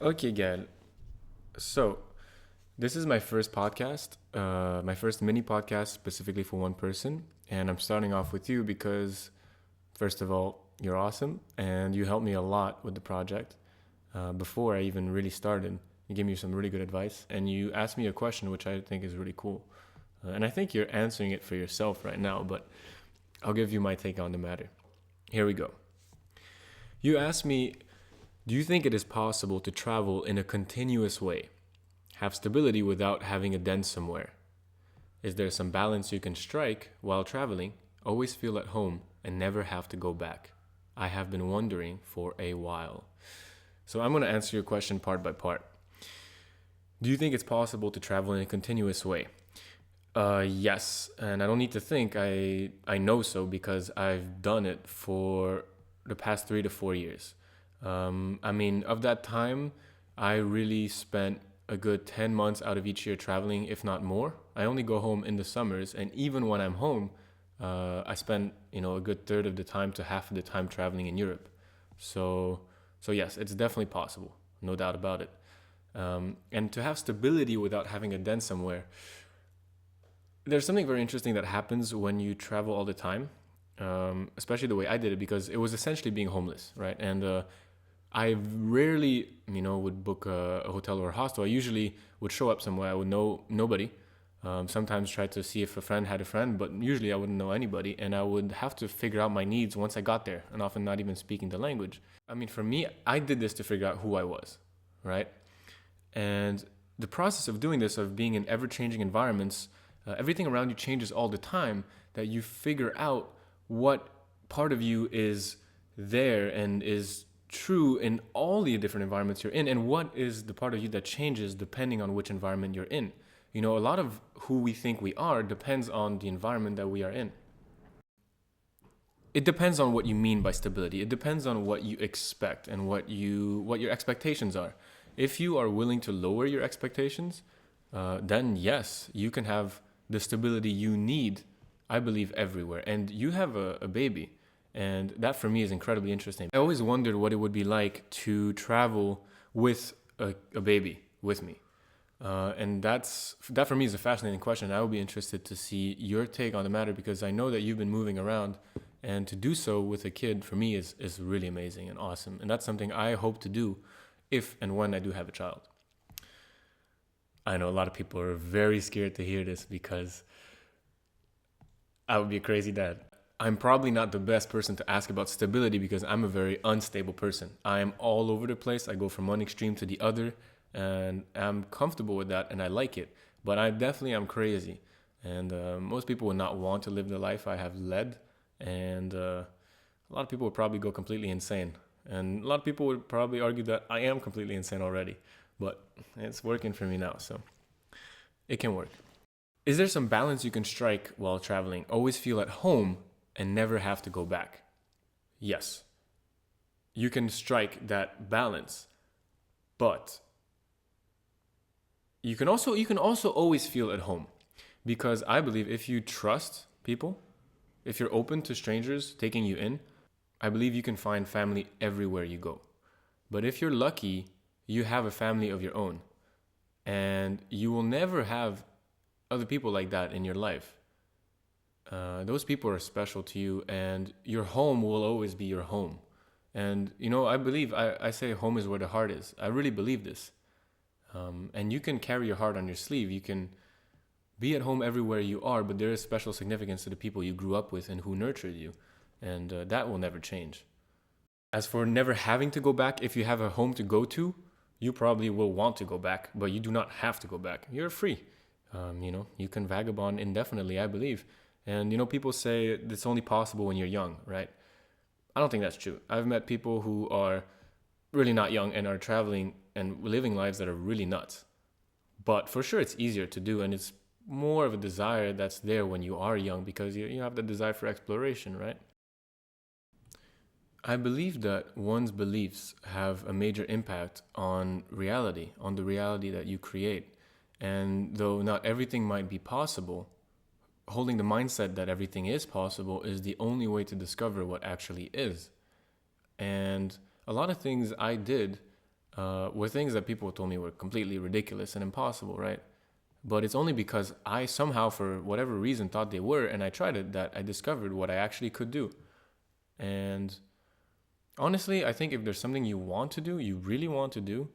Okay, Gaelle. So, this is my first podcast, my first mini podcast specifically for one person. And I'm starting off with you because, first of all, you're awesome and you helped me a lot with the project before I even really started. You gave me some really good advice and you asked me a question which I think is really cool. And I think you're answering it for yourself right now, but I'll give you my take on the matter. Here we go. You asked me, do you think it is possible to travel in a continuous way? Have stability without having a dent somewhere? Is there some balance you can strike while traveling, always feel at home, and never have to go back? I have been wondering for a while. So I'm going to answer your question part by part. Do you think it's possible to travel in a continuous way? Yes, and I don't need to think. I know so because I've done it for the past 3 to 4 years. I mean, of that time, I really spent a good 10 months out of each year traveling, if not more. I only go home in the summers, and even when I'm home, I spend a good third of the time to half of the time traveling in Europe. So, so yes, it's definitely possible, no doubt about it. And to have stability without having a dent somewhere, there's something very interesting that happens when you travel all the time, especially the way I did it, because it was essentially being homeless, right? And I rarely, would book a hotel or a hostel. I usually would show up somewhere. I would know nobody. Sometimes try to see if a friend had a friend, but usually I wouldn't know anybody. And I would have to figure out my needs once I got there, and often not even speaking the language. I mean, for me, I did this to figure out who I was, right? And the process of doing this, of being in ever changing environments, everything around you changes all the time, that you figure out what part of you is there and is true in all the different environments you're in, and what is the part of you that changes depending on which environment you're in. A lot of who we think we are depends on the environment that we are in. It depends on what you mean by stability. It depends on what you expect and what your expectations are. If you are willing to lower your expectations, then yes, you can have the stability you need, I believe, everywhere. And you have a baby, and that for me is incredibly interesting. I always wondered what it would be like to travel with a baby with me. And that for me is a fascinating question. I would be interested to see your take on the matter because I know that you've been moving around, and to do so with a kid for me is really amazing and awesome. And that's something I hope to do if and when I do have a child. I know a lot of people are very scared to hear this because I would be a crazy dad. I'm probably not the best person to ask about stability because I'm a very unstable person. I'm all over the place. I go from one extreme to the other, and I'm comfortable with that and I like it. But I definitely am crazy. And most people would not want to live the life I have led. And a lot of people would probably go completely insane. And a lot of people would probably argue that I am completely insane already. But it's working for me now, so it can work. Is there some balance you can strike while traveling? Always feel at home and never have to go back? Yes. You can strike that balance, but you can also always feel at home, because I believe if you trust people, if you're open to strangers taking you in, I believe you can find family everywhere you go. But if you're lucky, you have a family of your own, and you will never have other people like that in your life. Those people are special to you, and your home will always be your home. And I believe I say home is where the heart is. I really believe this. And you can carry your heart on your sleeve. You can be at home everywhere you are, but there is special significance to the people you grew up with and who nurtured you, and that will never change. As for never having to go back, if you have a home to go to, you probably will want to go back, but you do not have to go back. You're free. You can vagabond indefinitely, I believe. And people say it's only possible when you're young, right? I don't think that's true. I've met people who are really not young and are traveling and living lives that are really nuts. But for sure, it's easier to do, and it's more of a desire that's there when you are young because you have the desire for exploration, right? I believe that one's beliefs have a major impact on reality, on the reality that you create. And though not everything might be possible, holding the mindset that everything is possible is the only way to discover what actually is. And a lot of things I did, were things that people told me were completely ridiculous and impossible, right? But it's only because I somehow, for whatever reason, thought they were, and I tried it, that I discovered what I actually could do. And honestly, I think if there's something you want to do, you really want to do,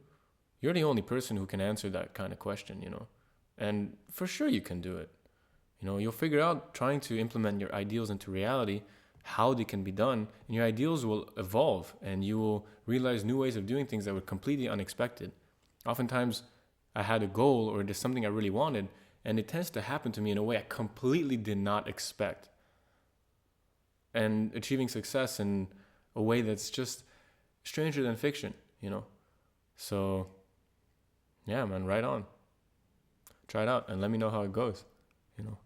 you're the only person who can answer that kind of question, you know? And for sure you can do it. You know, you'll figure out trying to implement your ideals into reality, how they can be done, and your ideals will evolve and you will realize new ways of doing things that were completely unexpected. Oftentimes, I had a goal or there's something I really wanted, and it tends to happen to me in a way I completely did not expect. And achieving success in a way that's just stranger than fiction, you know? So, yeah, man, right on. Try it out and let me know how it goes, you know?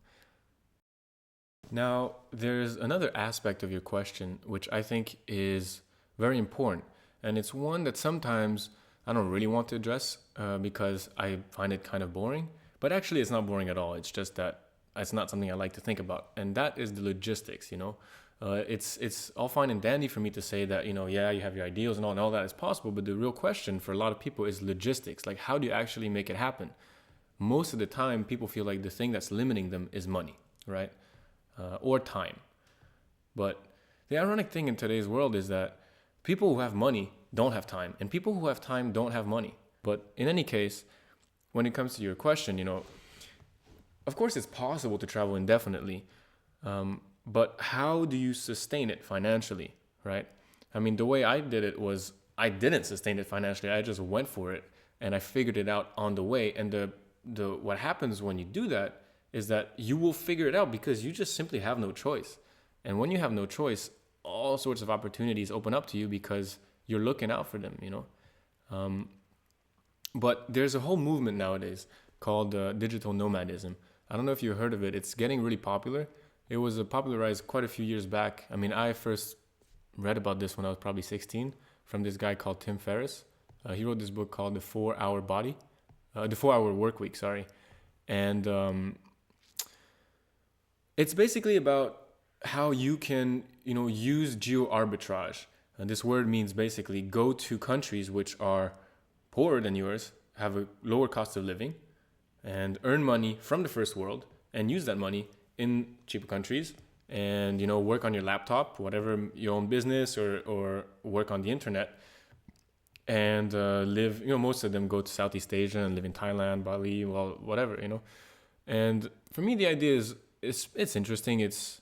Now, there's another aspect of your question which I think is very important, and it's one that sometimes I don't really want to address because I find it kind of boring. But actually, it's not boring at all. It's just that it's not something I like to think about, and that is the logistics. You know, it's all fine and dandy for me to say that, you know, yeah, you have your ideals and all that is possible, but the real question for a lot of people is logistics. Like, how do you actually make it happen? Most of the time, people feel like the thing that's limiting them is money, right? Or time. But the ironic thing in today's world is that people who have money don't have time, and people who have time don't have money. But in any case, when it comes to your question, you know, of course it's possible to travel indefinitely, but how do you sustain it financially, right? I mean, the way I did it was I didn't sustain it financially. I just went for it and I figured it out on the way. And the what happens when you do that is that you will figure it out because you just simply have no choice. And when you have no choice, all sorts of opportunities open up to you because you're looking out for them, you know? But there's a whole movement nowadays called digital nomadism. I don't know if you heard of it. It's getting really popular. It was popularized quite a few years back. I mean, I first read about this when I was probably 16 from this guy called Tim Ferriss. He wrote this book called The 4 Hour Work Week, sorry. And it's basically about how you can, you know, use geo arbitrage. And this word means basically go to countries which are poorer than yours, have a lower cost of living, and earn money from the first world and use that money in cheaper countries, and, you know, work on your laptop, whatever, your own business, or work on the internet, and live, you know, most of them go to Southeast Asia and live in Thailand, Bali, well, whatever, you know. And for me, the idea is it's interesting. It's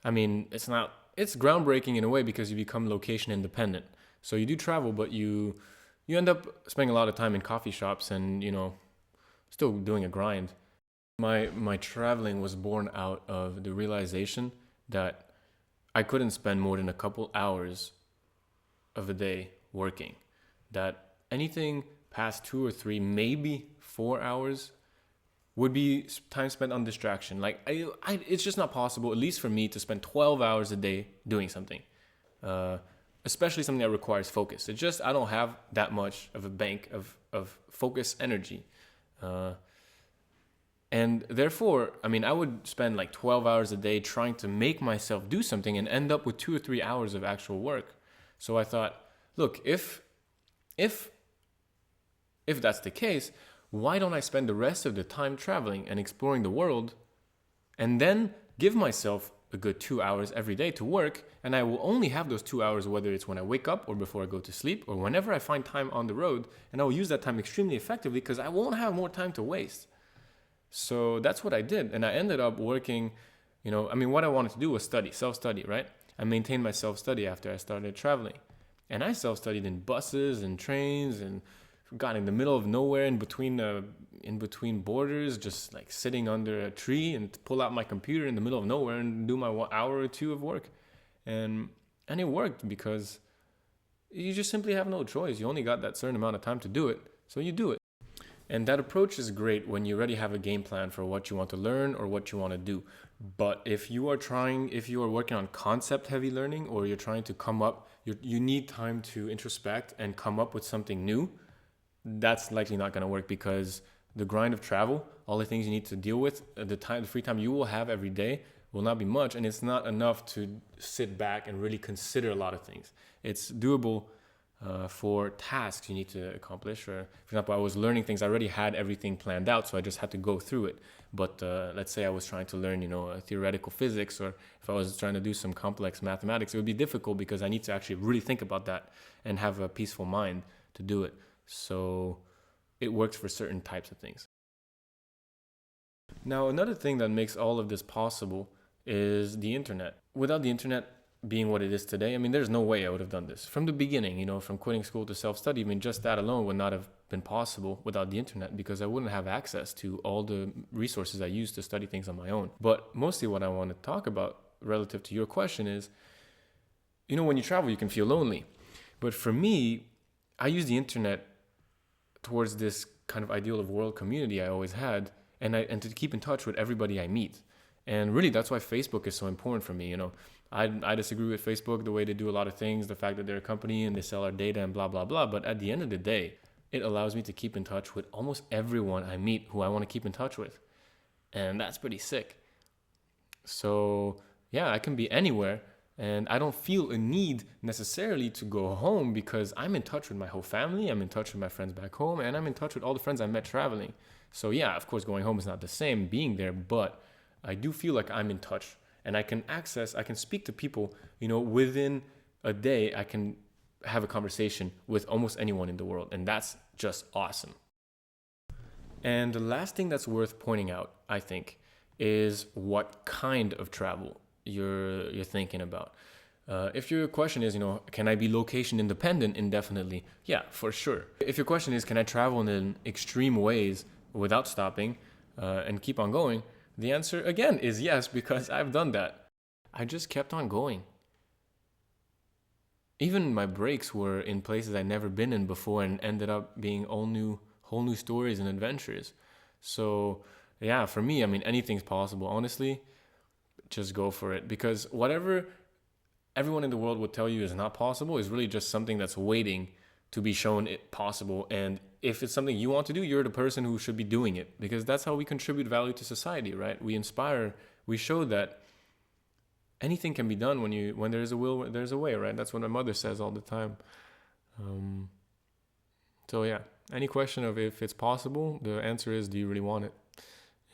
groundbreaking in a way because you become location independent. So you do travel, but you end up spending a lot of time in coffee shops and, you know, still doing a grind. My traveling was born out of the realization that I couldn't spend more than a couple hours of a day working. That anything past 2 or 3, maybe 4 hours would be time spent on distraction. Like it's just not possible, at least for me, to spend 12 hours a day doing something, especially something that requires focus. It's just I don't have that much of a bank of focus energy, and therefore, I mean, I would spend like 12 hours a day trying to make myself do something and end up with 2 or 3 hours of actual work. So I thought, look, if that's the case, why don't I spend the rest of the time traveling and exploring the world and then give myself a good 2 hours every day to work, and I will only have those 2 hours, whether it's when I wake up or before I go to sleep or whenever I find time on the road, and I will use that time extremely effectively because I won't have more time to waste. So that's what I did, and I ended up working, you know, I mean, what I wanted to do was study, self-study, right? I maintained my self-study after I started traveling. And I self-studied in buses and trains and got in the middle of nowhere in between borders, just like sitting under a tree and pull out my computer in the middle of nowhere and do my 1 hour or 2 of work. And it worked because you just simply have no choice. You only got that certain amount of time to do it, so you do it. And that approach is great when you already have a game plan for what you want to learn or what you want to do. But if you are working on concept heavy learning, or you're trying to you need time to introspect and come up with something new, that's likely not going to work because the grind of travel, all the things you need to deal with, the free time you will have every day will not be much. And it's not enough to sit back and really consider a lot of things. It's doable for tasks you need to accomplish. Or, for example, I was learning things. I already had everything planned out, so I just had to go through it. But let's say I was trying to learn, theoretical physics, or if I was trying to do some complex mathematics, it would be difficult because I need to actually really think about that and have a peaceful mind to do it. So it works for certain types of things. Now, another thing that makes all of this possible is the internet. Without the internet being what it is today, I mean, there's no way I would have done this. From the beginning, from quitting school to self-study, I mean, just that alone would not have been possible without the internet because I wouldn't have access to all the resources I use to study things on my own. But mostly what I want to talk about relative to your question is, when you travel, you can feel lonely. But for me, I use the internet towards this kind of ideal of world community I always had, and to keep in touch with everybody I meet. And really, that's why Facebook is so important for me. I disagree with Facebook, the way they do a lot of things, the fact that they're a company and they sell our data and blah, blah, blah. But at the end of the day, it allows me to keep in touch with almost everyone I meet who I want to keep in touch with. And that's pretty sick. So yeah, I can be anywhere and I don't feel a need necessarily to go home because I'm in touch with my whole family. I'm in touch with my friends back home, and I'm in touch with all the friends I met traveling. So yeah, of course, going home is not the same being there, but I do feel like I'm in touch and I can speak to people, within a day. I can have a conversation with almost anyone in the world. And that's just awesome. And the last thing that's worth pointing out, I think, is what kind of travel you're thinking about. If your question is, can I be location independent indefinitely? Yeah, for sure. If your question is, can I travel in extreme ways without stopping and keep on going? The answer, again, is yes, because I've done that. I just kept on going. Even my breaks were in places I'd never been in before and ended up being whole new stories and adventures. So, yeah, for me, I mean, anything's possible. Honestly, just go for it, because whatever everyone in the world would tell you is not possible is really just something that's waiting to be shown it possible. And if it's something you want to do, you're the person who should be doing it, because that's how we contribute value to society, right? We inspire, we show that anything can be done when there's a will, there's a way, right? That's what my mother says all the time. So yeah, any question of if it's possible, the answer is, do you really want it?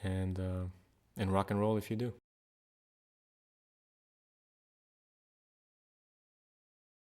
And rock and roll if you do.